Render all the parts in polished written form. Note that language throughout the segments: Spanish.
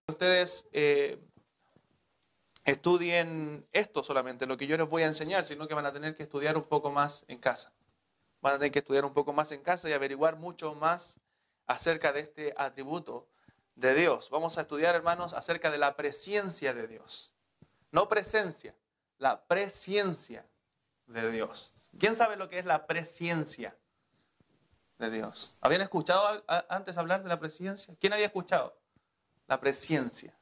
Ustedes estudien esto solamente, lo que yo les voy a enseñar, sino que van a tener que estudiar un poco más en casa. Van a tener que estudiar un poco más en casa y averiguar mucho más acerca de este atributo de Dios. Vamos a estudiar, hermanos, acerca de la presciencia de Dios. No presencia, la presciencia de Dios. ¿Quién sabe lo que es la presciencia de Dios? ¿Habían escuchado antes hablar de la presciencia? ¿Quién había escuchado? La presciencia.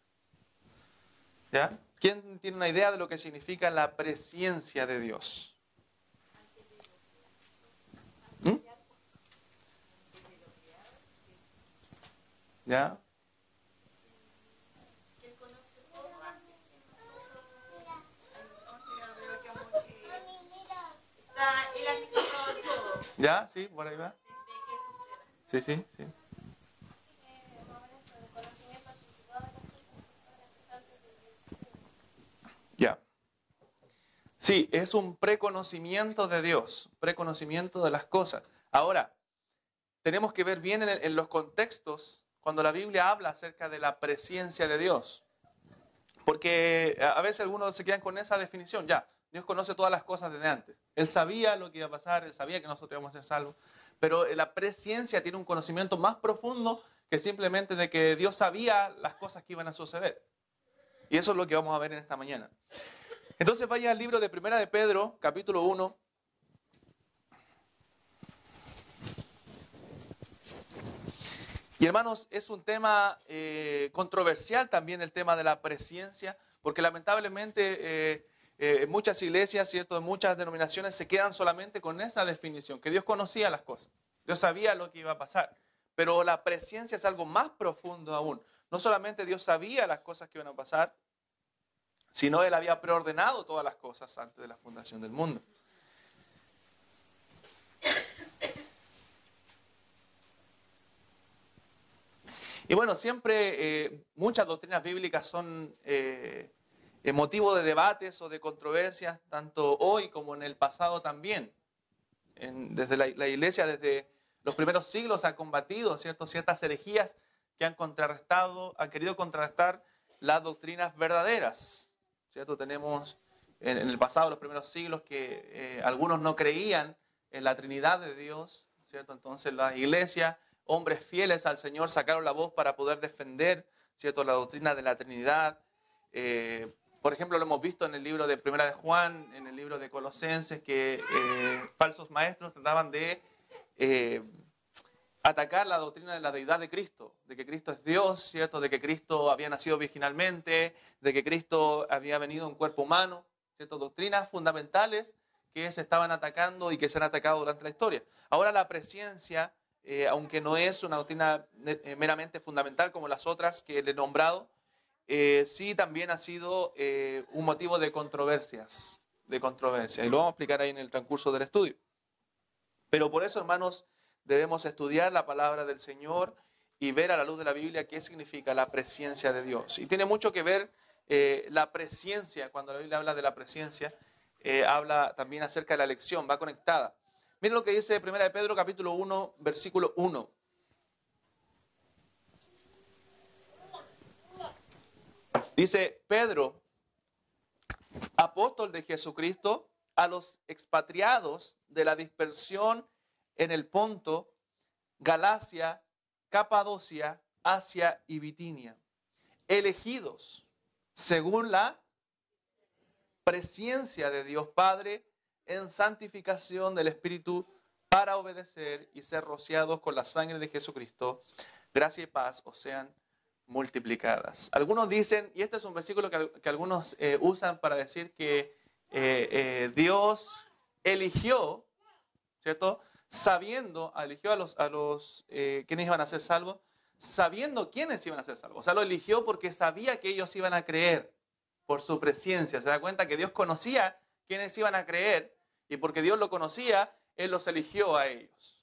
¿Ya? ¿Quién tiene una idea de lo que significa la presciencia de Dios? ¿Mm? ¿Ya? ¿Ya? ¿Sí? ¿Por ahí va? Sí, sí, sí. Ya. Sí, es un preconocimiento de Dios, preconocimiento de las cosas. Ahora, tenemos que ver bien en los contextos cuando la Biblia habla acerca de la presciencia de Dios. Porque a veces algunos se quedan con esa definición. Ya, Dios conoce todas las cosas desde antes. Él sabía lo que iba a pasar, Él sabía que nosotros íbamos a ser salvos. Pero la presciencia tiene un conocimiento más profundo que simplemente de que Dios sabía las cosas que iban a suceder. Y eso es lo que vamos a ver en esta mañana. Entonces vaya al libro de Primera de Pedro, capítulo 1. Y hermanos, es un tema controversial también el tema de la presciencia, porque lamentablemente muchas iglesias, ¿cierto?, muchas denominaciones se quedan solamente con esa definición, que Dios conocía las cosas, Dios sabía lo que iba a pasar. Pero la presciencia es algo más profundo aún. No solamente Dios sabía las cosas que iban a pasar, sino Él había preordenado todas las cosas antes de la fundación del mundo. Y bueno, siempre muchas doctrinas bíblicas son motivo de debates o de controversias, tanto hoy como en el pasado también. Desde la iglesia, desde los primeros siglos, ha combatido, ¿cierto?, ciertas herejías que han querido contrarrestar las doctrinas verdaderas. ¿Cierto? Tenemos en el pasado, los primeros siglos, que algunos no creían en la Trinidad de Dios, ¿cierto? Entonces las iglesias, hombres fieles al Señor, sacaron la voz para poder defender, ¿cierto?, la doctrina de la Trinidad. Por ejemplo, lo hemos visto en el libro de Primera de Juan, en el libro de Colosenses, que falsos maestros trataban de atacar la doctrina de la deidad de Cristo, de que Cristo es Dios, ¿cierto?, de que Cristo había nacido virginalmente, de que Cristo había venido en cuerpo humano, ¿cierto?, doctrinas fundamentales que se estaban atacando y que se han atacado durante la historia. Ahora la presciencia, aunque no es una doctrina meramente fundamental como las otras que le he nombrado, sí también ha sido un motivo de controversias, y lo vamos a explicar ahí en el transcurso del estudio. Pero por eso, hermanos, debemos estudiar la palabra del Señor y ver a la luz de la Biblia qué significa la presciencia de Dios. Y tiene mucho que ver la presciencia, cuando la Biblia habla de la presciencia, habla también acerca de la elección, va conectada. Miren lo que dice 1 de Pedro capítulo 1, versículo 1. Dice Pedro, apóstol de Jesucristo, a los expatriados de la dispersión en el Ponto, Galacia, Capadocia, Asia y Bitinia, elegidos según la presciencia de Dios Padre en santificación del Espíritu para obedecer y ser rociados con la sangre de Jesucristo, gracia y paz os sean multiplicadas. Algunos dicen, y este es un versículo que algunos usan para decir que Dios eligió, ¿cierto?, eligió a los quienes iban a ser salvos, sabiendo quiénes iban a ser salvos. O sea, lo eligió porque sabía que ellos iban a creer por su presciencia. Se da cuenta que Dios conocía quiénes iban a creer y porque Dios lo conocía, Él los eligió a ellos.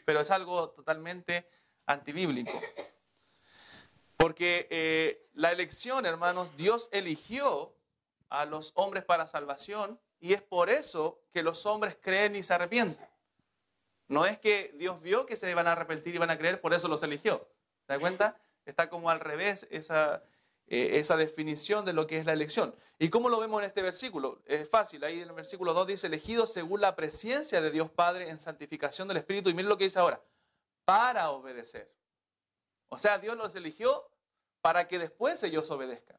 Pero es algo totalmente antibíblico. Porque la elección, hermanos, Dios eligió a los hombres para salvación y es por eso que los hombres creen y se arrepienten. No es que Dios vio que se iban a arrepentir y iban a creer, por eso los eligió. ¿Se da cuenta? está como al revés esa definición de lo que es la elección. ¿Y cómo lo vemos en este versículo? Es fácil, ahí en el versículo 2 dice, elegidos según la presencia de Dios Padre en santificación del Espíritu. Y miren lo que dice ahora, para obedecer. O sea, Dios los eligió para que después ellos obedezcan.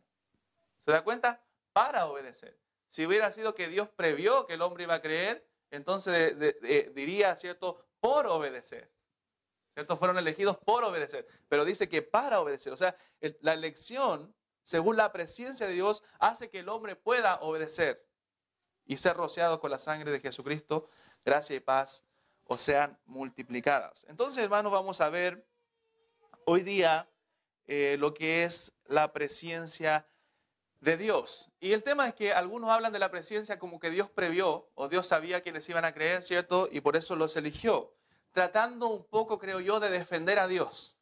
¿Se da cuenta? Para obedecer. Si hubiera sido que Dios previó que el hombre iba a creer, entonces diría, ¿cierto?, por obedecer. ¿Cierto? Fueron elegidos por obedecer. Pero dice que para obedecer. O sea, la elección, según la presencia de Dios, hace que el hombre pueda obedecer y ser rociado con la sangre de Jesucristo. Gracia y paz o sean multiplicadas. Entonces, hermanos, vamos a ver hoy día lo que es la presencia de Dios. Y el tema es que algunos hablan de la presencia como que Dios previó o Dios sabía quiénes iban a creer, ¿cierto? Y por eso los eligió. Tratando un poco, creo yo, de defender a Dios.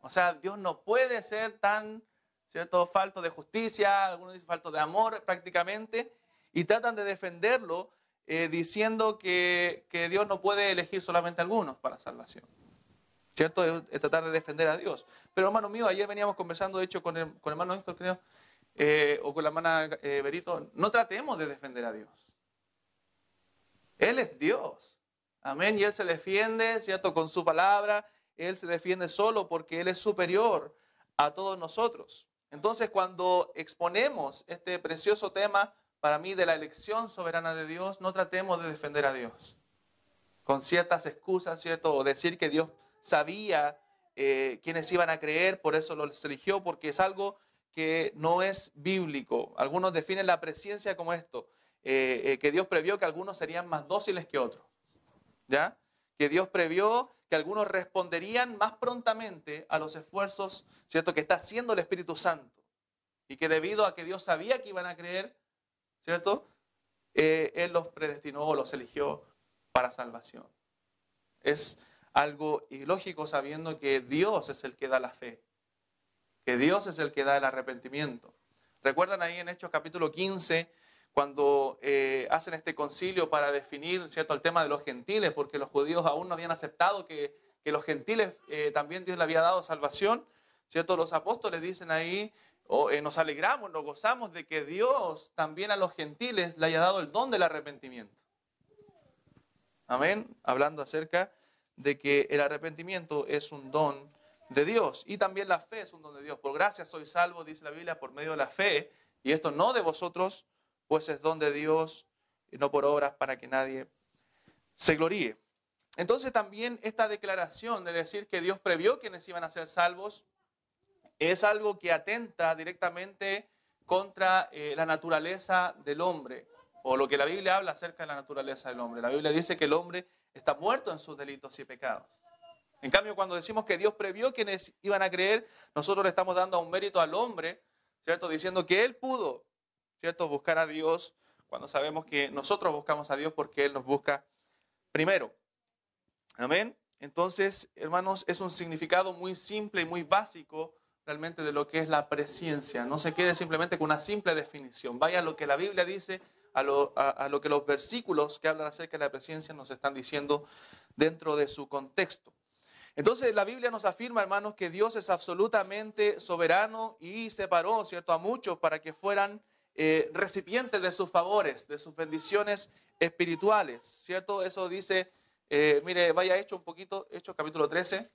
O sea, Dios no puede ser tan, ¿cierto?, falto de justicia, algunos dicen falto de amor prácticamente, y tratan de defenderlo diciendo que Dios no puede elegir solamente a algunos para salvación. ¿Cierto? Es tratar de defender a Dios. Pero hermano mío, ayer veníamos conversando, de hecho, con el hermano Héctor, creo, o con la hermana Berito, no tratemos de defender a Dios. Él es Dios. Amén. Y Él se defiende, ¿cierto?, con su palabra. Él se defiende solo porque Él es superior a todos nosotros. Entonces, cuando exponemos este precioso tema, para mí, de la elección soberana de Dios, no tratemos de defender a Dios con ciertas excusas, ¿cierto? O decir que Dios sabía quiénes iban a creer, por eso los eligió, porque es algo que no es bíblico. Algunos definen la presencia como esto, que Dios previó que algunos serían más dóciles que otros. ¿Ya? Que Dios previó que algunos responderían más prontamente a los esfuerzos, ¿cierto?, que está haciendo el Espíritu Santo. Y que debido a que Dios sabía que iban a creer, ¿cierto?, Él los predestinó o los eligió para salvación. Es algo ilógico sabiendo que Dios es el que da la fe. Que Dios es el que da el arrepentimiento. ¿Recuerdan ahí en Hechos capítulo 15, cuando hacen este concilio para definir, ¿cierto?, el tema de los gentiles, porque los judíos aún no habían aceptado que los gentiles también Dios le había dado salvación, ¿cierto? Los apóstoles dicen ahí, nos alegramos, nos gozamos de que Dios también a los gentiles le haya dado el don del arrepentimiento. Amén. Hablando acerca de que el arrepentimiento es un don de Dios y también la fe es un don de Dios. Por gracia sois salvos, dice la Biblia, por medio de la fe, y esto no de vosotros, pues es don de Dios y no por obras para que nadie se gloríe. Entonces también esta declaración de decir que Dios previó quienes iban a ser salvos es algo que atenta directamente contra la naturaleza del hombre, o lo que la Biblia habla acerca de la naturaleza del hombre. La Biblia dice que el hombre está muerto en sus delitos y pecados. En cambio, cuando decimos que Dios previó quienes iban a creer, nosotros le estamos dando un mérito al hombre, ¿cierto?, diciendo que él pudo, ¿cierto?, buscar a Dios cuando sabemos que nosotros buscamos a Dios porque Él nos busca primero. Amén. Entonces, hermanos, es un significado muy simple y muy básico realmente de lo que es la presencia. No se quede simplemente con una simple definición. Vaya a lo que la Biblia dice, a lo que los versículos que hablan acerca de la presencia nos están diciendo dentro de su contexto. Entonces la Biblia nos afirma, hermanos, que Dios es absolutamente soberano y separó, ¿cierto?, a muchos para que fueran recipientes de sus favores, de sus bendiciones espirituales, ¿cierto? Eso dice, mire, vaya Hechos un poquito, Hechos capítulo 13.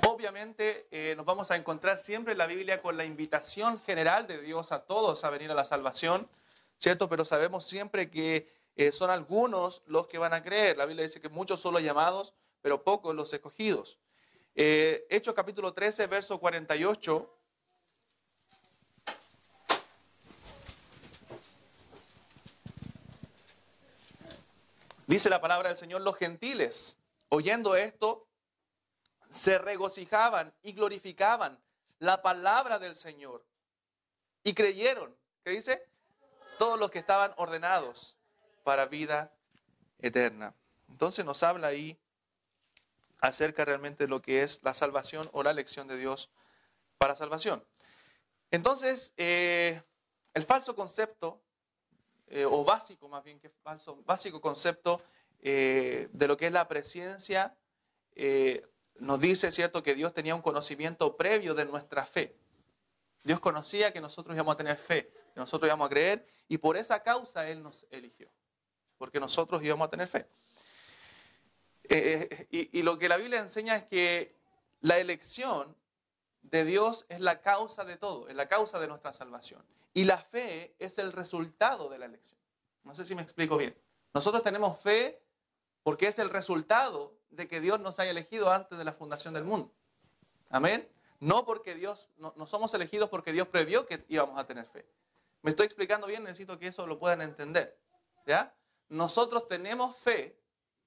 Obviamente nos vamos a encontrar siempre en la Biblia con la invitación general de Dios a todos a venir a la salvación, ¿cierto? Pero sabemos siempre que son algunos los que van a creer. La Biblia dice que muchos son los llamados, pero pocos los escogidos. Hechos capítulo 13, verso 48. Dice la palabra del Señor, los gentiles, oyendo esto, se regocijaban y glorificaban la palabra del Señor. Y creyeron, ¿qué dice? Todos los que estaban ordenados para vida eterna. Entonces nos habla ahí acerca realmente de lo que es la salvación o la elección de Dios para salvación. Entonces, el falso concepto, o básico más bien que falso, básico concepto de lo que es la presciencia, nos dice, ¿cierto?, que Dios tenía un conocimiento previo de nuestra fe. Dios conocía que nosotros íbamos a tener fe, que nosotros íbamos a creer, y por esa causa Él nos eligió, porque nosotros íbamos a tener fe. Y lo que la Biblia enseña es que la elección de Dios es la causa de todo, es la causa de nuestra salvación. Y la fe es el resultado de la elección. No sé si me explico bien. Nosotros tenemos fe porque es el resultado de que Dios nos haya elegido antes de la fundación del mundo. Amén. No porque no somos elegidos porque Dios previó que íbamos a tener fe. ¿Me estoy explicando bien? Necesito que eso lo puedan entender. ¿Ya? Nosotros tenemos fe,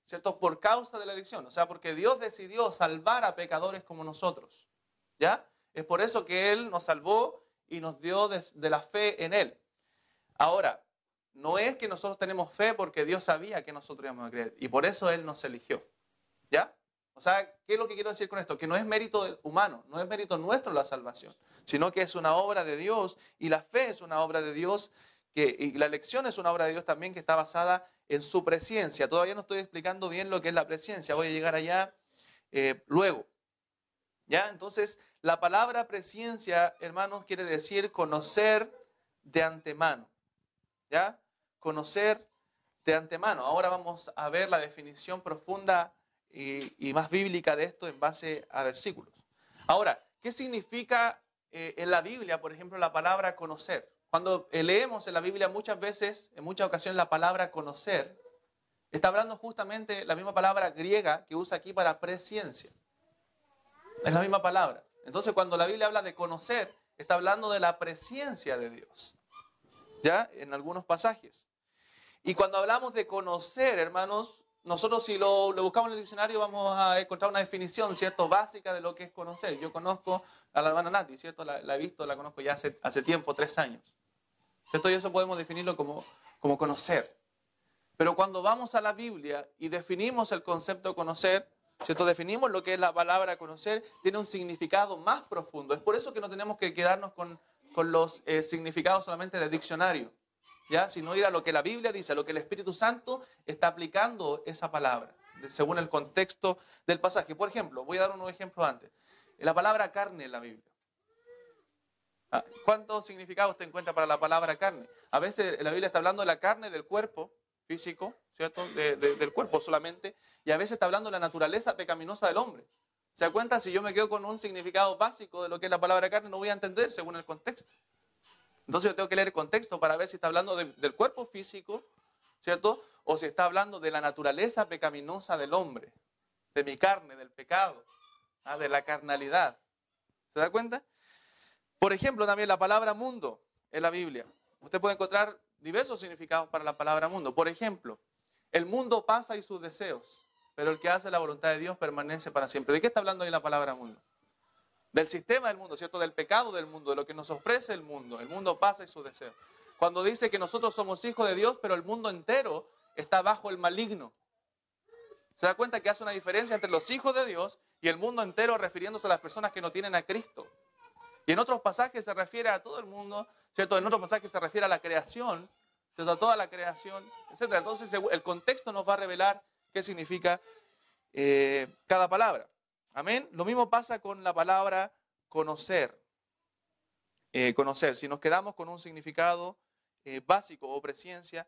¿cierto?, por causa de la elección. O sea, porque Dios decidió salvar a pecadores como nosotros. ¿Ya? Es por eso que Él nos salvó y nos dio de la fe en Él. Ahora, no es que nosotros tenemos fe porque Dios sabía que nosotros íbamos a creer. Y por eso Él nos eligió. ¿Ya? O sea, ¿qué es lo que quiero decir con esto? Que no es mérito humano, no es mérito nuestro la salvación, sino que es una obra de Dios, y la fe es una obra de Dios, y la elección es una obra de Dios también que está basada en su presciencia. Todavía no estoy explicando bien lo que es la presciencia, voy a llegar allá luego. ¿Ya? Entonces, la palabra presciencia, hermanos, quiere decir conocer de antemano. ¿Ya? Conocer de antemano. Ahora vamos a ver la definición profunda y más bíblica de esto en base a versículos. Ahora, ¿qué significa en la Biblia, por ejemplo, la palabra conocer? Cuando leemos en la Biblia muchas veces, en muchas ocasiones, la palabra conocer, está hablando justamente la misma palabra griega que usa aquí para presciencia. Es la misma palabra. Entonces, cuando la Biblia habla de conocer, está hablando de la presciencia de Dios. ¿Ya? En algunos pasajes. Y cuando hablamos de conocer, hermanos, nosotros si lo buscamos en el diccionario vamos a encontrar una definición, ¿cierto?, básica de lo que es conocer. Yo conozco a la hermana Nati, ¿cierto? La he visto, la conozco ya hace tiempo, 3 años. ¿Cierto? Y eso podemos definirlo como conocer. Pero cuando vamos a la Biblia y definimos el concepto de conocer, ¿cierto?, definimos lo que es la palabra conocer, tiene un significado más profundo. Es por eso que no tenemos que quedarnos con los significados solamente del diccionario. ¿Ya? Sino ir a lo que la Biblia dice, a lo que el Espíritu Santo está aplicando esa palabra, según el contexto del pasaje. Por ejemplo, voy a dar unos ejemplos antes. La palabra carne en la Biblia. ¿Cuántos significados te encuentra para la palabra carne? A veces la Biblia está hablando de la carne del cuerpo físico, ¿cierto? Del cuerpo solamente, y a veces está hablando de la naturaleza pecaminosa del hombre. ¿Se da cuenta? Si yo me quedo con un significado básico de lo que es la palabra carne, no voy a entender según el contexto. Entonces yo tengo que leer el contexto para ver si está hablando del cuerpo físico, ¿cierto? O si está hablando de la naturaleza pecaminosa del hombre, de mi carne, del pecado, de la carnalidad. ¿Se da cuenta? Por ejemplo, también la palabra mundo en la Biblia. Usted puede encontrar diversos significados para la palabra mundo. Por ejemplo, el mundo pasa y sus deseos, pero el que hace la voluntad de Dios permanece para siempre. ¿De qué está hablando ahí la palabra mundo? Del sistema del mundo, ¿cierto? Del pecado del mundo, de lo que nos ofrece el mundo. El mundo pasa y sus deseos. Cuando dice que nosotros somos hijos de Dios, pero el mundo entero está bajo el maligno. ¿Se da cuenta que hace una diferencia entre los hijos de Dios y el mundo entero, refiriéndose a las personas que no tienen a Cristo? Y en otros pasajes se refiere a todo el mundo, ¿cierto? En otros pasajes se refiere a la creación, ¿cierto? A toda la creación, etc. Entonces el contexto nos va a revelar qué significa cada palabra. Amén. Lo mismo pasa con la palabra conocer. Conocer. Si nos quedamos con un significado básico o presciencia,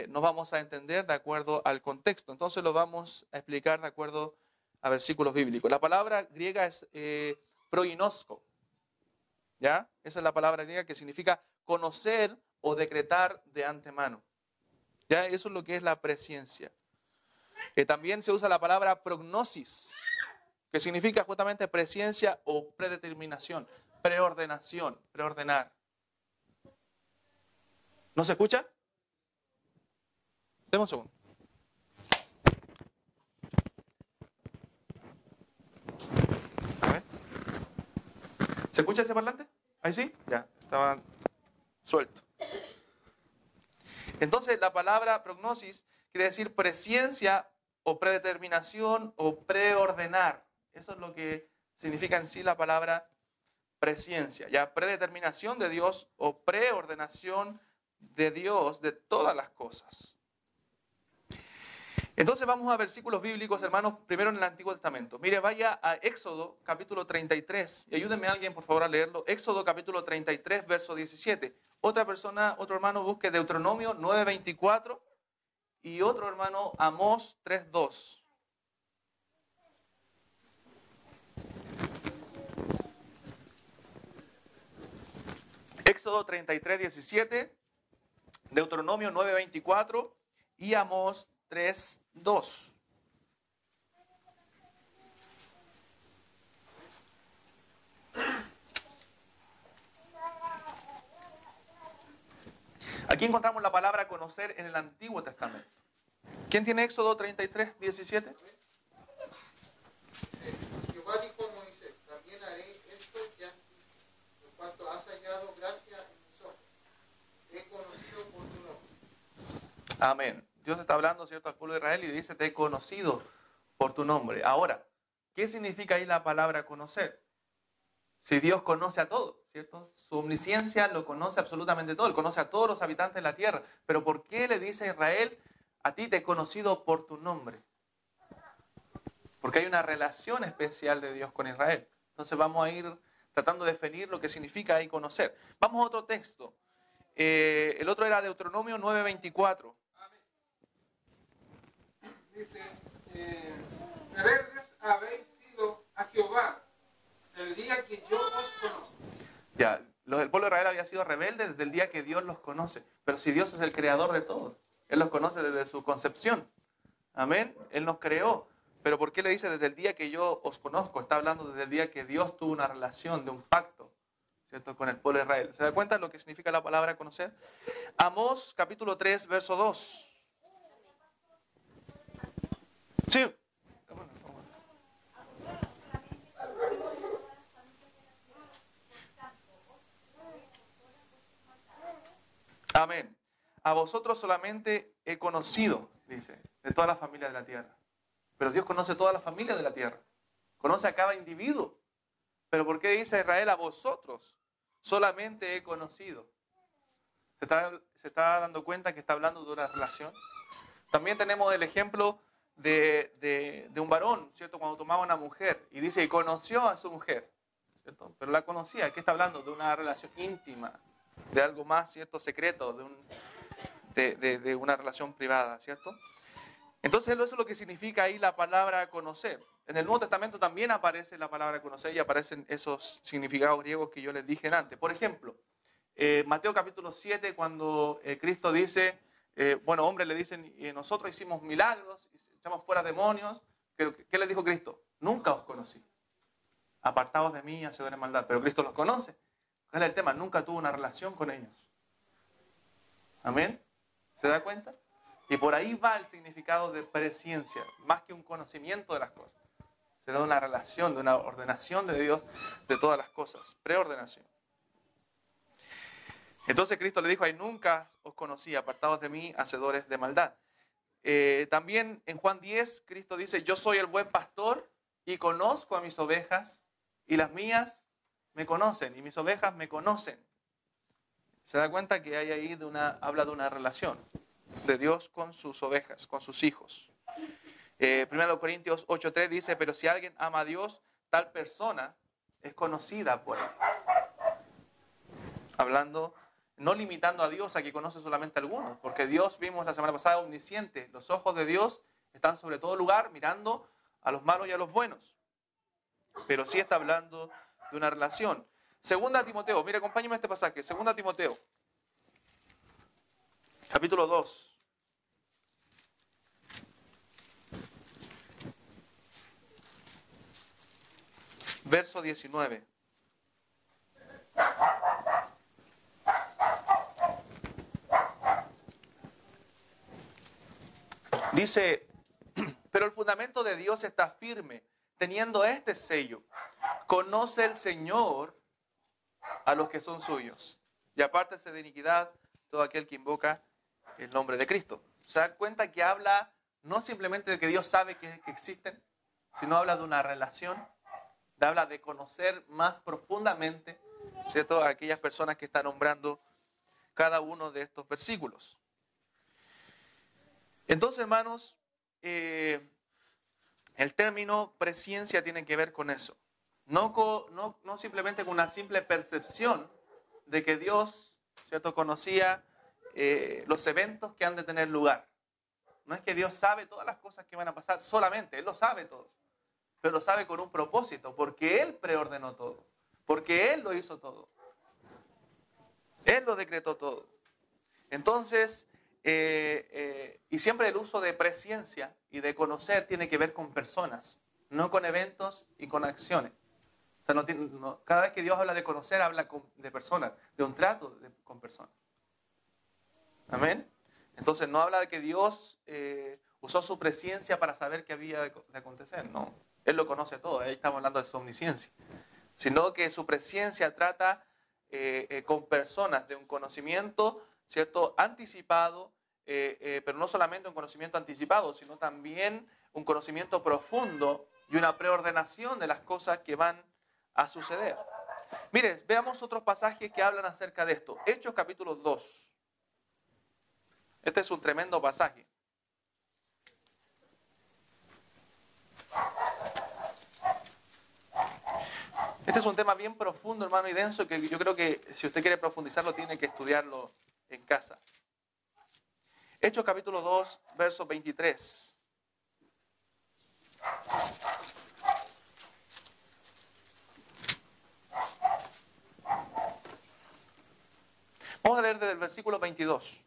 nos vamos a entender de acuerdo al contexto. Entonces lo vamos a explicar de acuerdo a versículos bíblicos. La palabra griega es proginosko. ¿Ya? Esa es la palabra griega que significa conocer o decretar de antemano. ¿Ya? Eso es lo que es la presciencia. También se usa la palabra prognosis, que significa justamente presciencia o predeterminación, preordenación, preordenar. ¿No se escucha? Deme un segundo. A ver. ¿Se escucha ese parlante? Ahí sí, ya, estaba suelto. Entonces la palabra prognosis quiere decir presciencia o predeterminación o preordenar. Eso es lo que significa en sí la palabra presciencia. Ya, predeterminación de Dios o preordenación de Dios de todas las cosas. Entonces vamos a versículos bíblicos, hermanos, primero en el Antiguo Testamento. Mire, vaya a Éxodo capítulo 33 y ayúdenme a alguien, por favor, a leerlo. Éxodo capítulo 33, verso 17. Otra persona, otro hermano busque Deuteronomio 9:24 y otro hermano Amós 3:2. Éxodo 33, 17, Deuteronomio 9:24 y Amós 3:2. Aquí encontramos la palabra conocer en el Antiguo Testamento. ¿Quién tiene Éxodo 33, 17? Jehová dijo a Moisés, también haré esto y así, en cuanto has hallado gracia en mis ojos, te he conocido por tu nombre. Amén. Dios está hablando, ¿cierto?, al pueblo de Israel y dice, te he conocido por tu nombre. Ahora, ¿qué significa ahí la palabra conocer? Si Dios conoce a todos, ¿cierto? Su omnisciencia lo conoce absolutamente todo. Él conoce a todos los habitantes de la tierra. Pero ¿por qué le dice a Israel, a ti te he conocido por tu nombre? Porque hay una relación especial de Dios con Israel. Entonces vamos a ir tratando de definir lo que significa ahí conocer. Vamos a otro texto. El otro era Deuteronomio 9:24. Dice, rebeldes habéis sido a Jehová el día que yo os conozco. Ya, el pueblo de Israel había sido rebelde desde el día que Dios los conoce. Pero si Dios es el creador de todos, Él los conoce desde su concepción. Amén. Él nos creó. Pero ¿por qué le dice desde el día que yo os conozco? Está hablando desde el día que Dios tuvo una relación, de un pacto, ¿cierto?, con el pueblo de Israel. ¿Se da cuenta de lo que significa la palabra conocer? Amós capítulo 3, verso 2. Sí. Amén. A vosotros solamente he conocido, dice, de toda la familia de la tierra. Pero Dios conoce toda la familia de la tierra. Conoce a cada individuo. Pero ¿por qué dice Israel a vosotros solamente he conocido? ¿Se está dando cuenta que está hablando de una relación? También tenemos el ejemplo de un varón, ¿cierto? Cuando tomaba una mujer y dice, y conoció a su mujer, ¿cierto? Pero la conocía. ¿Qué está hablando? De una relación íntima, de algo más, ¿cierto?, secreto, de una relación privada, ¿cierto? Entonces eso es lo que significa ahí la palabra conocer. En el Nuevo Testamento también aparece la palabra conocer y aparecen esos significados griegos que yo les dije antes. Por ejemplo, Mateo capítulo 7, cuando Cristo dice, hombres le dicen, y nosotros hicimos milagros, echamos fuera demonios, ¿qué les dijo Cristo? Nunca os conocí. Apartados de mí, hacedores de maldad. Pero Cristo los conoce. ¿Cuál es el tema? Nunca tuvo una relación con ellos. ¿Amén? ¿Se da cuenta? Y por ahí va el significado de presciencia, más que un conocimiento de las cosas. Será de una relación, de una ordenación de Dios de todas las cosas. Preordenación. Entonces Cristo le dijo, ay, nunca os conocí, apartados de mí, hacedores de maldad. También en Juan 10, Cristo dice, yo soy el buen pastor y conozco a mis ovejas y las mías me conocen y mis ovejas me conocen. Se da cuenta que hay ahí habla de una relación de Dios con sus ovejas, con sus hijos. 1 Corintios 8:3 dice, pero si alguien ama a Dios, tal persona es conocida por él. Hablando, no limitando a Dios a que conoce solamente a algunos, porque Dios, vimos la semana pasada, omnisciente. Los ojos de Dios están sobre todo lugar mirando a los malos y a los buenos. Pero sí está hablando de una relación. Segunda Timoteo, mire, acompáñeme a este pasaje. Segunda Timoteo, capítulo 2. Verso 19. Dice, pero el fundamento de Dios está firme, teniendo este sello. Conoce el Señor a los que son suyos. Y apártese de iniquidad todo aquel que invoca el nombre de Cristo. ¿Se dan cuenta que habla no simplemente de que Dios sabe que existen, sino habla de una relación? Habla de conocer más profundamente, ¿cierto?, a aquellas personas que está nombrando cada uno de estos versículos. Entonces, hermanos, el término presciencia tiene que ver con eso. No simplemente con una simple percepción de que Dios, ¿cierto?, conocía los eventos que han de tener lugar. No es que Dios sabe todas las cosas que van a pasar solamente, Él lo sabe todo. Pero lo sabe con un propósito, porque Él preordenó todo. Porque Él lo hizo todo. Él lo decretó todo. Entonces, y siempre el uso de presciencia y de conocer tiene que ver con personas, no con eventos y con acciones. O sea, cada vez que Dios habla de conocer, habla de personas, de un trato con personas. Amén. Entonces no habla de que Dios usó su presciencia para saber qué había de acontecer. No, Él lo conoce todo. Ahí estamos hablando de su omnisciencia. Sino que su presciencia trata con personas de un conocimiento, ¿cierto?, anticipado, pero no solamente un conocimiento anticipado, sino también un conocimiento profundo y una preordenación de las cosas que van a suceder. Miren, veamos otros pasajes que hablan acerca de esto. Hechos capítulo 2. Este es un tremendo pasaje. Este es un tema bien profundo, hermano, y denso, que yo creo que si usted quiere profundizarlo, tiene que estudiarlo en casa. Hechos capítulo 2, verso 23. Vamos a leer desde el versículo 22.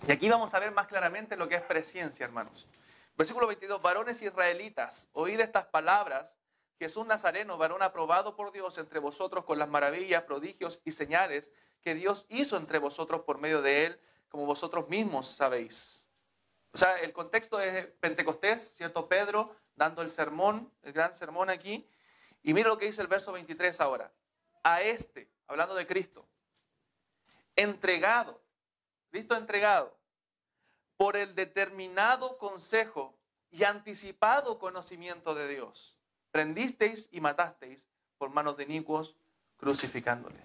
Y aquí vamos a ver más claramente lo que es presciencia, hermanos. Versículo 22. Varones israelitas, oíd estas palabras. Jesús Nazareno, varón aprobado por Dios entre vosotros con las maravillas, prodigios y señales que Dios hizo entre vosotros por medio de él, como vosotros mismos sabéis. O sea, el contexto es Pentecostés, ¿cierto? Pedro dando el sermón, el gran sermón aquí. Y mira lo que dice el verso 23 ahora. A este, hablando de Cristo, entregado, Cristo entregado, por el determinado consejo y anticipado conocimiento de Dios, prendisteis y matasteis por manos de inicuos, crucificándole.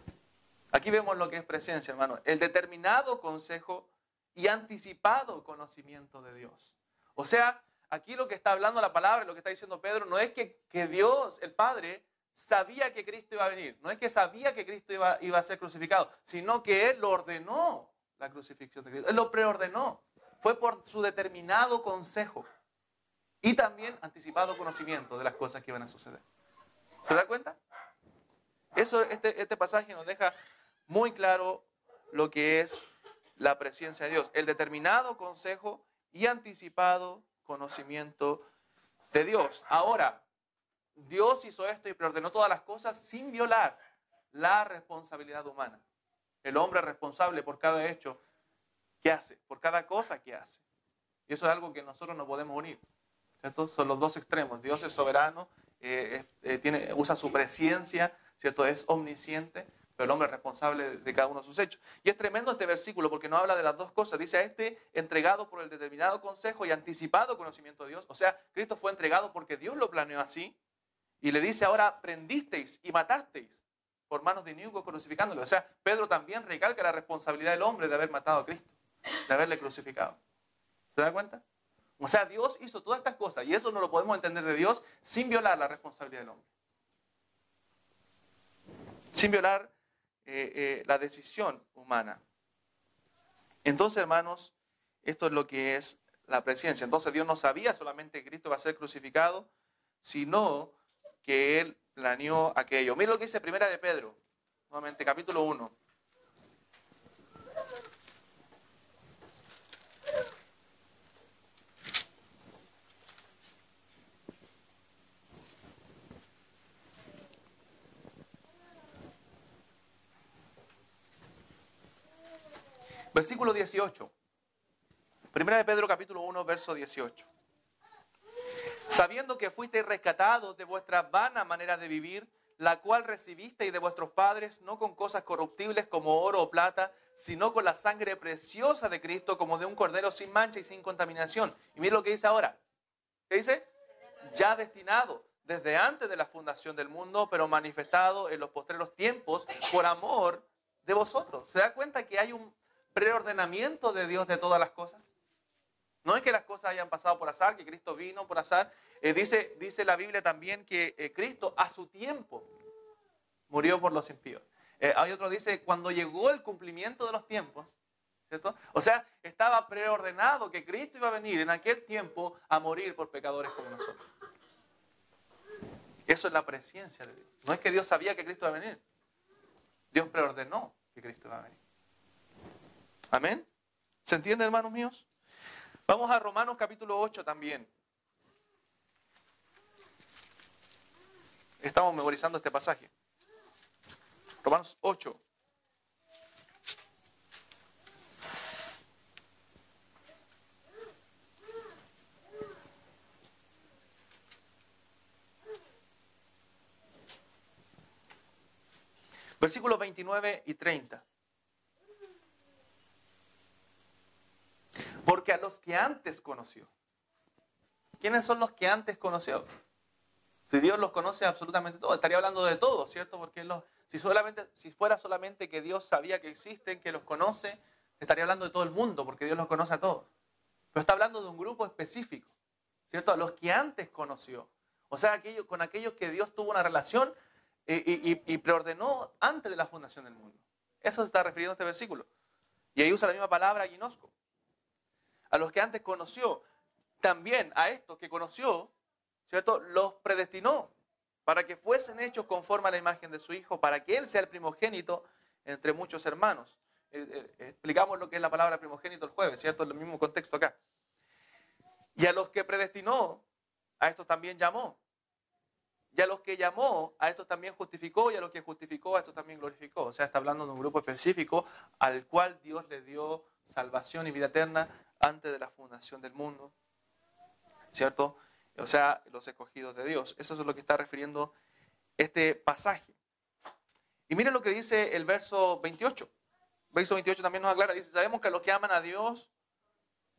Aquí vemos lo que es presencia, hermano. El determinado consejo y anticipado conocimiento de Dios. O sea, aquí lo que está hablando la palabra, lo que está diciendo Pedro, no es que Dios, el Padre, sabía que Cristo iba a venir. No es que sabía que Cristo iba a ser crucificado, sino que Él lo ordenó, la crucifixión de Cristo. Él lo preordenó. Fue por su determinado consejo y también anticipado conocimiento de las cosas que iban a suceder. ¿Se da cuenta? Este pasaje nos deja muy claro lo que es la presencia de Dios. El determinado consejo y anticipado conocimiento de Dios. Ahora, Dios hizo esto y preordenó todas las cosas sin violar la responsabilidad humana. El hombre es responsable por cada hecho que hace, por cada cosa que hace. Y eso es algo que nosotros no podemos unir, ¿cierto? Son los dos extremos. Dios es soberano, usa su presciencia, ¿cierto? Es omnisciente, pero el hombre es responsable de cada uno de sus hechos. Y es tremendo este versículo porque nos habla de las dos cosas. Dice, a este entregado por el determinado consejo y anticipado conocimiento de Dios. O sea, Cristo fue entregado porque Dios lo planeó así. Y le dice ahora, prendisteis y matasteis por manos de inicuos crucificándolo. O sea, Pedro también recalca la responsabilidad del hombre de haber matado a Cristo, de haberle crucificado. ¿Se da cuenta? O sea, Dios hizo todas estas cosas y eso no lo podemos entender de Dios sin violar la responsabilidad del hombre. Sin violar la decisión humana. Entonces, hermanos, esto es lo que es la presencia. Entonces Dios no sabía solamente que Cristo va a ser crucificado, sino que Él planeó aquello. Mira lo que dice Primera de Pedro, nuevamente capítulo 1. Versículo 18. Primera de Pedro capítulo 1, verso 18. Sabiendo que fuisteis rescatados de vuestra vana manera de vivir, la cual recibisteis de vuestros padres, no con cosas corruptibles como oro o plata, sino con la sangre preciosa de Cristo, como de un cordero sin mancha y sin contaminación. Y mira lo que dice ahora. ¿Qué dice? Ya destinado desde antes de la fundación del mundo, pero manifestado en los postreros tiempos por amor de vosotros. ¿Se da cuenta que hay un preordenamiento de Dios de todas las cosas. No es que las cosas hayan pasado por azar, que Cristo vino por azar. Dice la Biblia también que Cristo a su tiempo murió por los impíos. Hay otro dice, cuando llegó el cumplimiento de los tiempos, ¿cierto? O sea, estaba preordenado que Cristo iba a venir en aquel tiempo a morir por pecadores como nosotros. Eso es la presciencia de Dios. No es que Dios sabía que Cristo iba a venir. Dios preordenó que Cristo iba a venir. Amén. ¿Se entiende, hermanos míos? Vamos a Romanos capítulo 8 también. Estamos memorizando este pasaje. Romanos 8. Versículos 29 y 30. Porque a los que antes conoció. ¿Quiénes son los que antes conoció? Si Dios los conoce absolutamente todos, estaría hablando de todos, ¿cierto? Porque si fuera solamente que Dios sabía que existen, que los conoce, estaría hablando de todo el mundo, porque Dios los conoce a todos. Pero está hablando de un grupo específico, ¿cierto? A los que antes conoció. O sea, con aquellos que Dios tuvo una relación y preordenó antes de la fundación del mundo. Eso se está refiriendo a este versículo. Y ahí usa la misma palabra, ginosco. A los que antes conoció, también a estos que conoció, ¿cierto? Los predestinó para que fuesen hechos conforme a la imagen de su Hijo, para que Él sea el primogénito entre muchos hermanos. Explicamos lo que es la palabra primogénito el jueves, ¿cierto? En el mismo contexto acá. Y a los que predestinó, a estos también llamó. Y a los que llamó, a estos también justificó, y a los que justificó, a estos también glorificó. O sea, está hablando de un grupo específico al cual Dios le dio salvación y vida eterna antes de la fundación del mundo, ¿cierto? O sea, los escogidos de Dios. Eso es lo que está refiriendo este pasaje. Y miren lo que dice el verso 28. Verso 28 también nos aclara, dice, sabemos que a los que aman a Dios,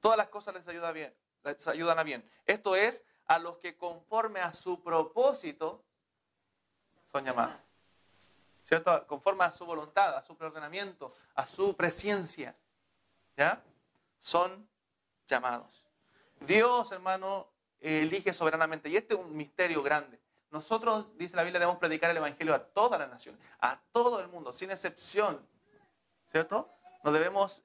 todas las cosas les ayudan a bien. Esto es, a los que conforme a su propósito son llamados. ¿Cierto? Conforme a su voluntad, a su preordenamiento, a su presciencia. ¿Ya? Son llamados. Dios, hermano, elige soberanamente. Y este es un misterio grande. Nosotros, dice la Biblia, debemos predicar el Evangelio a toda la nación, a todo el mundo, sin excepción. ¿Cierto? No debemos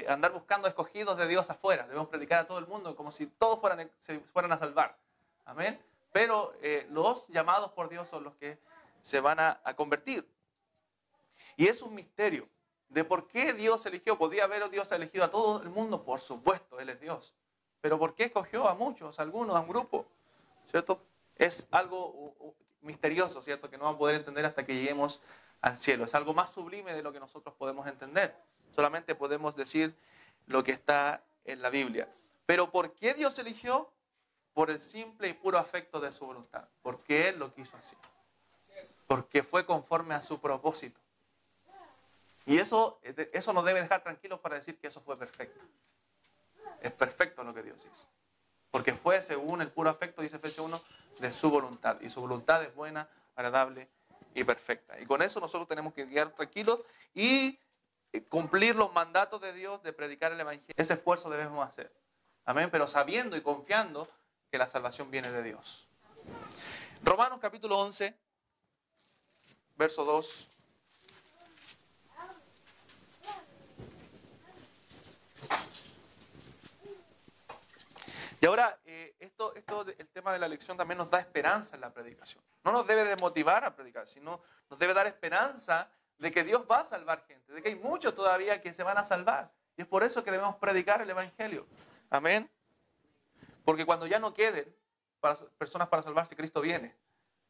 andar buscando escogidos de Dios afuera. Debemos predicar a todo el mundo como si todos se fueran a salvar. Amén. Pero los llamados por Dios son los que se van a convertir. Y es un misterio de por qué Dios eligió. ¿Podría haber Dios elegido a todo el mundo? Por supuesto, Él es Dios. Pero ¿por qué escogió a muchos, a algunos, a un grupo? ¿Cierto? Es algo misterioso, ¿cierto? Que no vamos a poder entender hasta que lleguemos al cielo. Es algo más sublime de lo que nosotros podemos entender. Solamente podemos decir lo que está en la Biblia. Pero ¿por qué Dios eligió? Por el simple y puro afecto de su voluntad. Porque Él lo quiso así. Porque fue conforme a su propósito. Y eso nos debe dejar tranquilos para decir que eso fue perfecto. Es perfecto lo que Dios hizo. Porque fue según el puro afecto, dice Efesios 1, de su voluntad. Y su voluntad es buena, agradable y perfecta. Y con eso nosotros tenemos que quedar tranquilos y cumplir los mandatos de Dios de predicar el Evangelio. Ese esfuerzo debemos hacer. Amén. Pero sabiendo y confiando que la salvación viene de Dios. Romanos capítulo 11, verso 2. Y ahora, el tema de la elección también nos da esperanza en la predicación. No nos debe desmotivar a predicar, sino nos debe dar esperanza de que Dios va a salvar gente, de que hay muchos todavía que se van a salvar. Y es por eso que debemos predicar el Evangelio. Amén. Porque cuando ya no queden personas para salvarse, Cristo viene.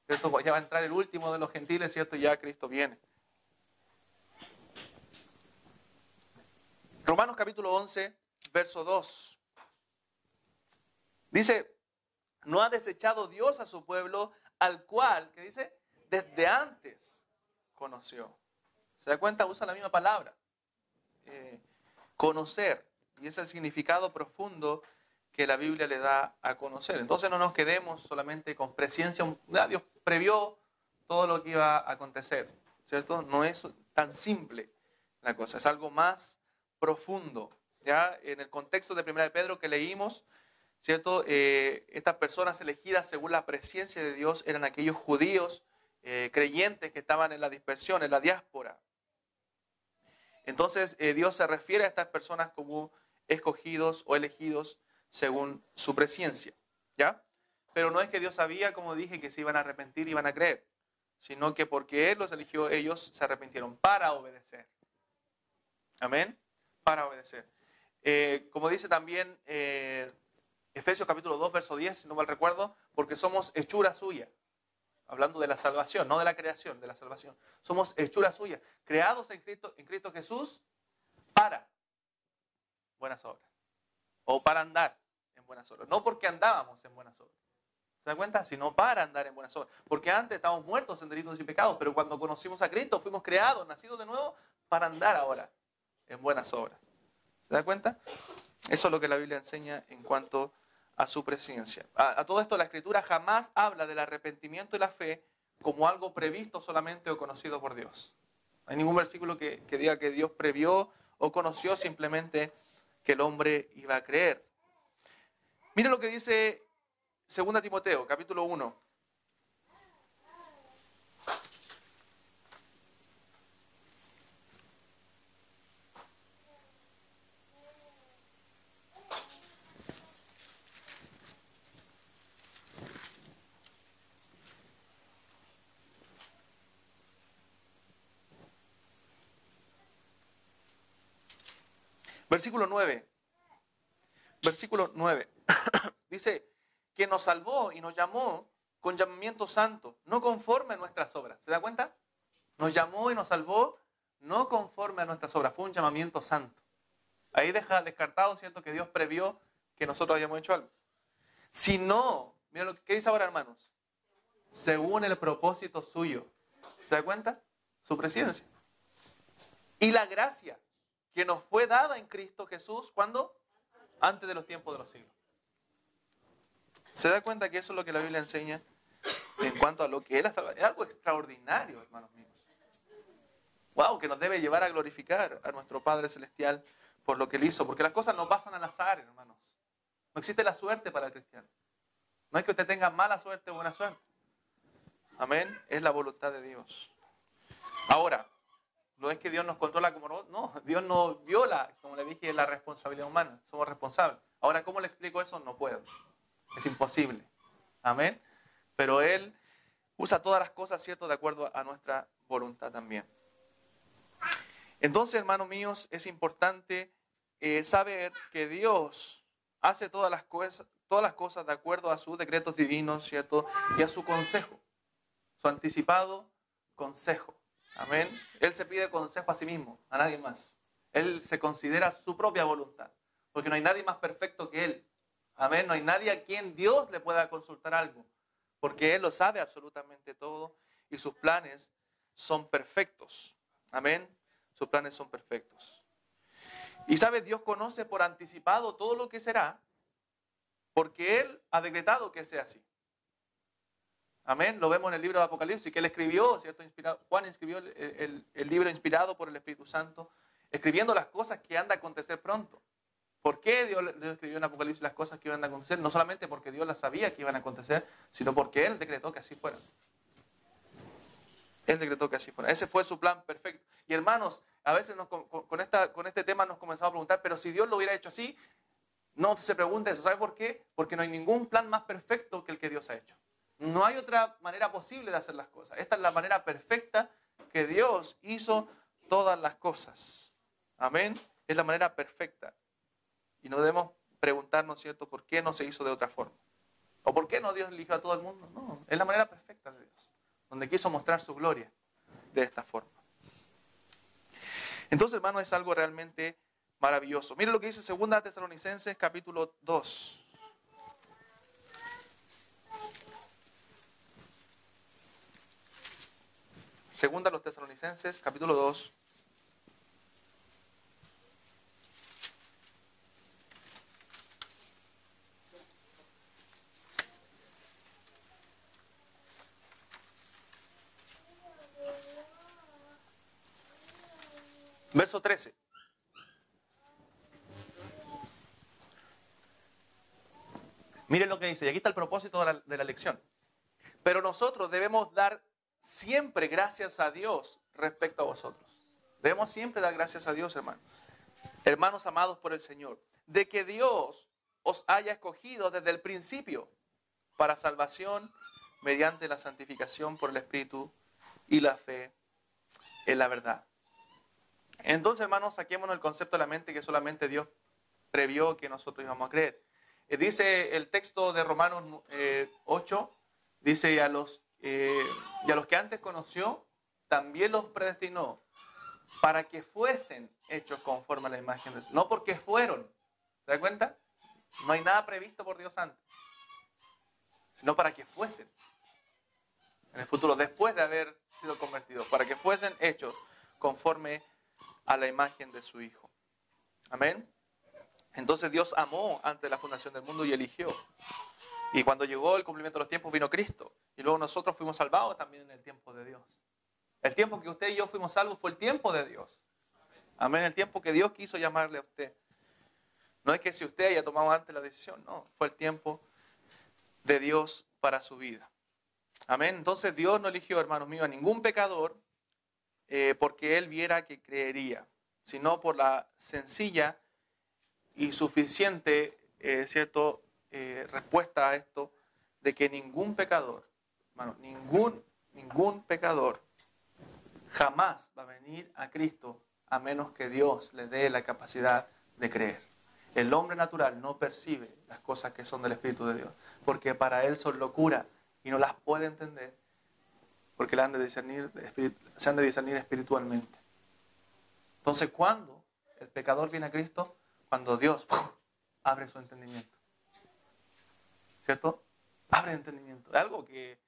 ¿Cierto? Ya va a entrar el último de los gentiles, ¿cierto? Y ya Cristo viene. Romanos capítulo 11, verso 2. Dice, no ha desechado Dios a su pueblo, al cual, ¿qué dice? Desde antes conoció. ¿Se da cuenta? Usa la misma palabra. Conocer. Y ese es el significado profundo que la Biblia le da a conocer. Entonces no nos quedemos solamente con presciencia. Dios previó todo lo que iba a acontecer. ¿Cierto? No es tan simple la cosa. Es algo más profundo. ¿Ya? En el contexto de 1 de Pedro que leímos, ¿cierto? Estas personas elegidas según la presencia de Dios eran aquellos judíos creyentes que estaban en la dispersión, en la diáspora. Entonces Dios se refiere a estas personas como escogidos o elegidos según su presencia, ¿ya? Pero no es que Dios sabía, como dije, que se iban a arrepentir y iban a creer, sino que porque Él los eligió, ellos se arrepintieron para obedecer. Amén. Para obedecer. Como dice también Efesios capítulo 2, verso 10, si no mal recuerdo, porque somos hechura suya. Hablando de la salvación, no de la creación, de la salvación. Somos hechura suya, creados en Cristo Jesús para buenas obras. O para andar en buenas obras. No porque andábamos en buenas obras. ¿Se dan cuenta? Sino para andar en buenas obras. Porque antes estábamos muertos en delitos y pecados, pero cuando conocimos a Cristo fuimos creados, nacidos de nuevo, para andar ahora en buenas obras. ¿Se dan cuenta? Eso es lo que la Biblia enseña en cuanto a su presencia. A todo esto la Escritura jamás habla del arrepentimiento y la fe como algo previsto solamente o conocido por Dios. No hay ningún versículo que diga que Dios previó o conoció, simplemente que el hombre iba a creer. Mire lo que dice 2 Timoteo, capítulo 1. Versículo 9. Versículo 9. Dice que nos salvó y nos llamó con llamamiento santo, no conforme a nuestras obras. ¿Se da cuenta? Nos llamó y nos salvó no conforme a nuestras obras. Fue un llamamiento santo. Ahí deja descartado, ¿cierto?, que Dios previó que nosotros hayamos hecho algo. Si no, mira lo que dice ahora, hermanos. Según el propósito suyo. ¿Se da cuenta? Su presencia. Y la gracia que nos fue dada en Cristo Jesús, ¿cuándo? Antes de los tiempos de los siglos. ¿Se da cuenta que eso es lo que la Biblia enseña en cuanto a lo que es la salvación? Es algo extraordinario, hermanos míos. Wow, que nos debe llevar a glorificar a nuestro Padre Celestial por lo que Él hizo. Porque las cosas no pasan al azar, hermanos. No existe la suerte para el cristiano. No es que usted tenga mala suerte o buena suerte. Amén. Es la voluntad de Dios. Ahora, no es que Dios nos controla como robots. No, Dios no viola, como le dije, la responsabilidad humana. Somos responsables. Ahora, ¿cómo le explico eso? No puedo. Es imposible. Amén. Pero Él usa todas las cosas, ¿cierto?, de acuerdo a nuestra voluntad también. Entonces, hermanos míos, es importante saber que Dios hace todas las cosas de acuerdo a sus decretos divinos, ¿cierto?, y a su consejo, su anticipado consejo. Amén. Él se pide consejo a sí mismo, a nadie más. Él se considera su propia voluntad, porque no hay nadie más perfecto que Él. Amén. No hay nadie a quien Dios le pueda consultar algo, porque Él lo sabe absolutamente todo y sus planes son perfectos. Amén. Sus planes son perfectos. Y sabe, Dios conoce por anticipado todo lo que será, porque Él ha decretado que sea así. Amén. Lo vemos en el libro de Apocalipsis, que Él escribió, ¿cierto? Juan escribió el libro inspirado por el Espíritu Santo, escribiendo las cosas que han de acontecer pronto. ¿Por qué Dios escribió en Apocalipsis las cosas que iban a acontecer? No solamente porque Dios las sabía que iban a acontecer, sino porque Él decretó que así fueran. Él decretó que así fuera. Ese fue su plan perfecto. Y hermanos, a veces con este tema nos comenzamos a preguntar, pero si Dios lo hubiera hecho así, no se pregunte eso. ¿Sabe por qué? Porque no hay ningún plan más perfecto que el que Dios ha hecho. No hay otra manera posible de hacer las cosas. Esta es la manera perfecta que Dios hizo todas las cosas. Amén. Es la manera perfecta. Y no debemos preguntarnos, ¿cierto?, por qué no se hizo de otra forma. O por qué no Dios eligió a todo el mundo. No, es la manera perfecta de Dios, donde quiso mostrar su gloria de esta forma. Entonces, hermano, es algo realmente maravilloso. Mire lo que dice 2 Tesalonicenses, capítulo 2. Segunda a los Tesalonicenses, capítulo 2. Verso 13. Miren lo que dice, y aquí está el propósito de la lección. Pero nosotros debemos dar siempre gracias a Dios respecto a vosotros. Debemos siempre dar gracias a Dios, hermanos. Hermanos amados por el Señor, de que Dios os haya escogido desde el principio para salvación mediante la santificación por el Espíritu y la fe en la verdad. Entonces, hermanos, saquémonos el concepto de la mente que solamente Dios previó que nosotros íbamos a creer. Dice el texto de Romanos 8, dice, y a los que antes conoció, también los predestinó para que fuesen hechos conforme a la imagen de Dios. No porque fueron, ¿se da cuenta? No hay nada previsto por Dios antes, sino para que fuesen en el futuro, después de haber sido convertidos, para que fuesen hechos conforme a la imagen de su Hijo. Amén. Entonces Dios amó antes de la fundación del mundo y eligió. Y cuando llegó el cumplimiento de los tiempos, vino Cristo. Y luego nosotros fuimos salvados también en el tiempo de Dios. El tiempo que usted y yo fuimos salvos fue el tiempo de Dios. Amén. El tiempo que Dios quiso llamarle a usted. No es que si usted haya tomado antes la decisión, no. Fue el tiempo de Dios para su vida. Amén. Entonces Dios no eligió, hermanos míos, a ningún pecador porque Él viera que creería, sino por la sencilla y suficiente respuesta a esto de que ningún pecador, hermano, ningún pecador jamás va a venir a Cristo a menos que Dios le dé la capacidad de creer. El hombre natural no percibe las cosas que son del Espíritu de Dios, porque para él son locura y no las puede entender, porque se han de discernir espiritualmente. Entonces, ¿cuándo el pecador viene a Cristo? Cuando Dios abre su entendimiento. ¿Cierto? Abre el entendimiento. Es algo que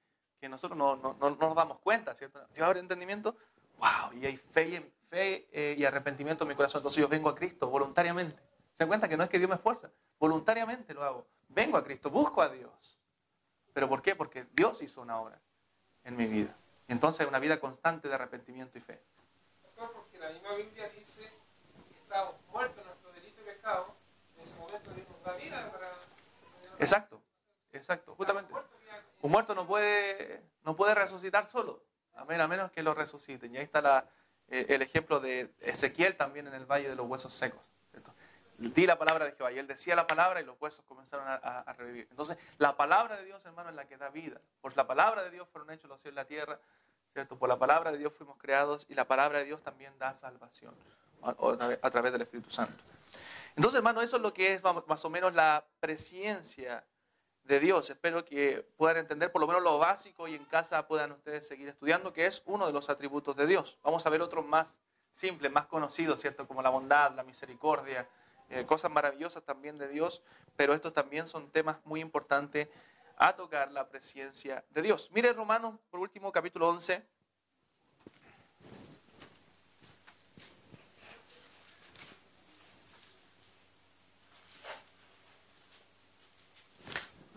nosotros no nos damos cuenta, ¿cierto? Dios abre el entendimiento, ¡wow! Y hay fe y arrepentimiento en mi corazón. Entonces yo vengo a Cristo voluntariamente. ¿Se dan cuenta que no es que Dios me esfuerza? Voluntariamente lo hago. Vengo a Cristo, busco a Dios. ¿Pero por qué? Porque Dios hizo una obra en mi vida. Y entonces una vida constante de arrepentimiento y fe. Porque la misma Biblia dice que estamos muertos en nuestro delito y pecado. En ese momento Dios nos da vida para... Exacto, justamente. Un muerto no puede resucitar solo, a menos que lo resuciten. Y ahí está el ejemplo de Ezequiel también en el Valle de los Huesos Secos. ¿Cierto? Di la palabra de Jehová, y él decía la palabra y los huesos comenzaron a revivir. Entonces, la palabra de Dios, hermano, es la que da vida. Por la palabra de Dios fueron hechos los cielos y la tierra, ¿cierto? Por la palabra de Dios fuimos creados, y la palabra de Dios también da salvación a través del Espíritu Santo. Entonces, hermano, eso es lo que es más o menos la presciencia de Dios. Espero que puedan entender por lo menos lo básico y en casa puedan ustedes seguir estudiando, que es uno de los atributos de Dios. Vamos a ver otros más simples, más conocidos, ¿cierto? Como la bondad, la misericordia, cosas maravillosas también de Dios, pero estos también son temas muy importantes a tocar la presciencia de Dios. Mire Romanos, por último, capítulo 11.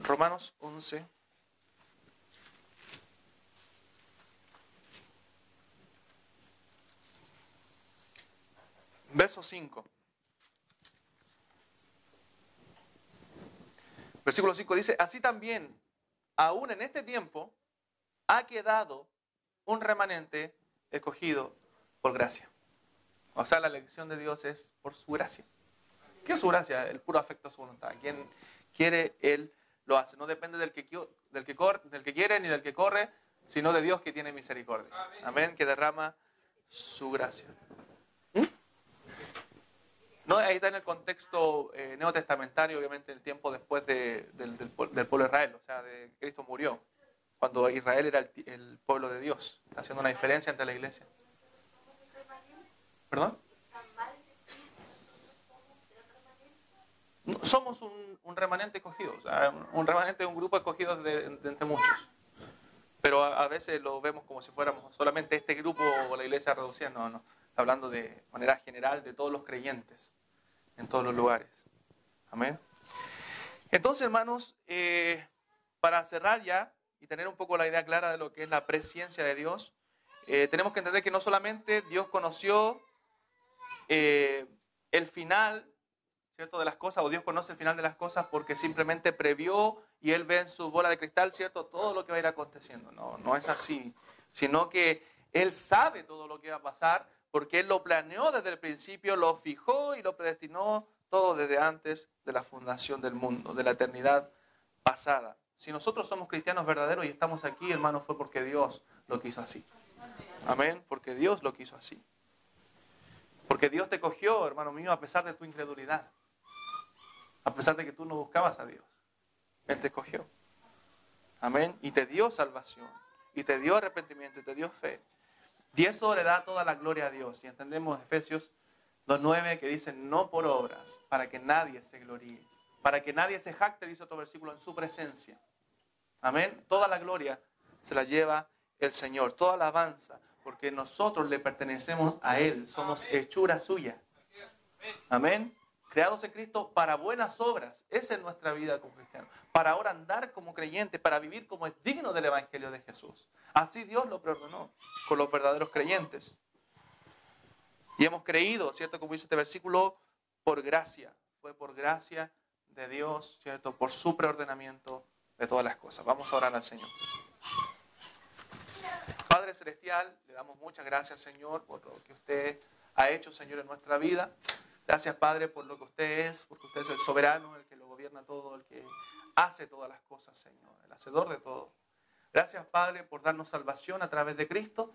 Romanos 11. Verso 5. Versículo 5 dice, así también, aún en este tiempo, ha quedado un remanente escogido por gracia. O sea, la elección de Dios es por su gracia. ¿Qué es su gracia? El puro afecto a su voluntad. Quien quiere, Él lo hace. No depende del que quiere ni del que corre, sino de Dios que tiene misericordia. Amén, que derrama su gracia. No, ahí está en el contexto neotestamentario, obviamente, el tiempo después del pueblo de Israel. O sea, Cristo murió, cuando Israel era el pueblo de Dios, haciendo una diferencia entre la iglesia. ¿Perdón? Somos un remanente escogido, o sea, un remanente, un grupo escogido de entre muchos. Pero a veces lo vemos como si fuéramos solamente este grupo o la iglesia reducida. No. Hablando de manera general de todos los creyentes en todos los lugares. Amén. Entonces, hermanos, para cerrar ya y tener un poco la idea clara de lo que es la presciencia de Dios, tenemos que entender que no solamente Dios conoció el final ¿cierto?, de las cosas, o Dios conoce el final de las cosas porque simplemente previó y Él ve en su bola de cristal, ¿cierto?, todo lo que va a ir aconteciendo. No, no es así, sino que Él sabe todo lo que va a pasar porque Él lo planeó desde el principio, lo fijó y lo predestinó todo desde antes de la fundación del mundo, de la eternidad pasada. Si nosotros somos cristianos verdaderos y estamos aquí, hermanos, fue porque Dios lo quiso así. Amén, porque Dios lo quiso así. Porque Dios te cogió, hermano mío, a pesar de tu incredulidad. A pesar de que tú no buscabas a Dios. Él te escogió. Amén. Y te dio salvación. Y te dio arrepentimiento. Y te dio fe. Y eso le da toda la gloria a Dios. Y entendemos Efesios 2:9 que dice, no por obras, para que nadie se gloríe. Para que nadie se jacte, dice otro versículo, en su presencia. Amén. Toda la gloria se la lleva el Señor. Toda la alabanza. Porque nosotros le pertenecemos a Él. Somos hechura suya. Amén. Creados en Cristo para buenas obras. Esa es nuestra vida como cristianos. Para ahora andar como creyente, para vivir como es digno del Evangelio de Jesús. Así Dios lo preordenó con los verdaderos creyentes. Y hemos creído, ¿cierto? Como dice este versículo, por gracia. Fue por gracia de Dios, ¿cierto? Por su preordenamiento de todas las cosas. Vamos a orar al Señor. Padre Celestial, le damos muchas gracias, Señor, por lo que usted ha hecho, Señor, en nuestra vida. Gracias, Padre, por lo que usted es, porque usted es el soberano, el que lo gobierna todo, el que hace todas las cosas, Señor, el hacedor de todo. Gracias, Padre, por darnos salvación a través de Cristo.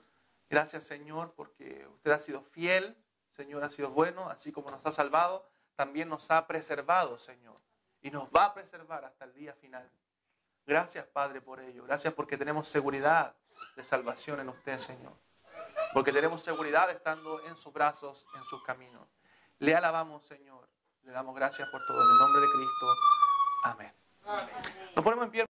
Gracias, Señor, porque usted ha sido fiel, Señor, ha sido bueno, así como nos ha salvado, también nos ha preservado, Señor, y nos va a preservar hasta el día final. Gracias, Padre, por ello. Gracias porque tenemos seguridad de salvación en usted, Señor. Porque tenemos seguridad estando en sus brazos, en sus caminos. Le alabamos, Señor. Le damos gracias por todo. En el nombre de Cristo. Amén. Nos ponemos en pie.